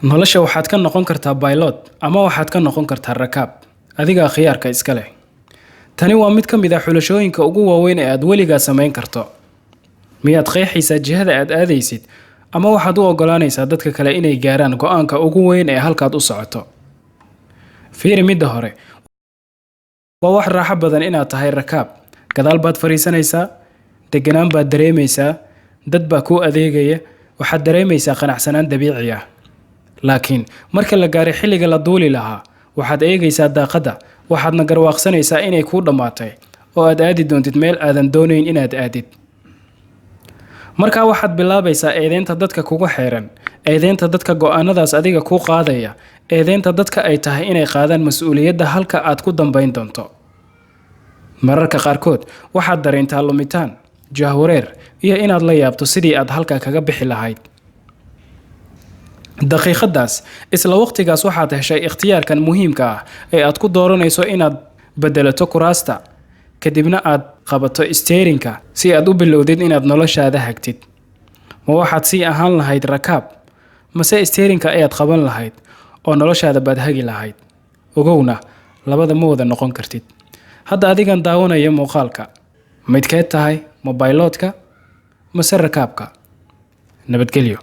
nolosha waxaad ka noqon kartaa pilot ama waxaad ka noqon kartaa rakaab adiga khiyaarka iska leh. Tani waa mid ka mid ah xulashooyinka ugu waaweyn ee aad weligaa samayn karto. Miyaad qeexaysaa jihada aad aadaysid ama waxaad u ogolaanaysaa dadka kale inay gaaraan go'aanka ugu weyn ee halkaad u socoto? Fiiri midda hore. Waa wax raaxo badan inaad tahay rakaab. Gadaal baad fariisanaysaa, deganaan baad dareemaysaa, dad baa kuu adeegaya, waxaad dareemaysaa qanacsanaan dabiici ah. Laakiin marka la gaaray xilliga la duuli lahaa, waxaad eegaysaa daaqadda, waxaadna garwaaqsanaysaa inay kuu dhammaatay oo aad aadi doontid meel aadan doonayn inaad aadid. Markaa waxaad bilaabaysaa eedeynta dadka kugu xeeran, eedeynta dadka go'aanadaas adiga kuu qaadaya, eedeynta dadka ay tahay inay qaadaan mas'uuliyadda halka aad ku dambayn doonto. Mararka qaarkood waxaad dareentaa lumitaan, jahwareer iyo inaad la yaabto sidii aad halka kaga bixi lahayd. daqiiqadaas isla waqtigaas waxaad heshay ikhtiyaarkan muhiimka ah ee aad ku dooranayso inaad bedelato kuraasta, kadibna aad qabato steerinka si aad u bilowdid inaad noloshaada hagtid. Ma waxaad sii ahaan lahayd rakaab, mase steerinka ayaad qaban lahayd oo noloshaada baad hagi lahayd? Ogowna, labada ma wada noqon kartid. Hadda adigan daawanaya muuqaalka, midkeed tahay, ma pilotka mase rakaabka? Nabadgelyo.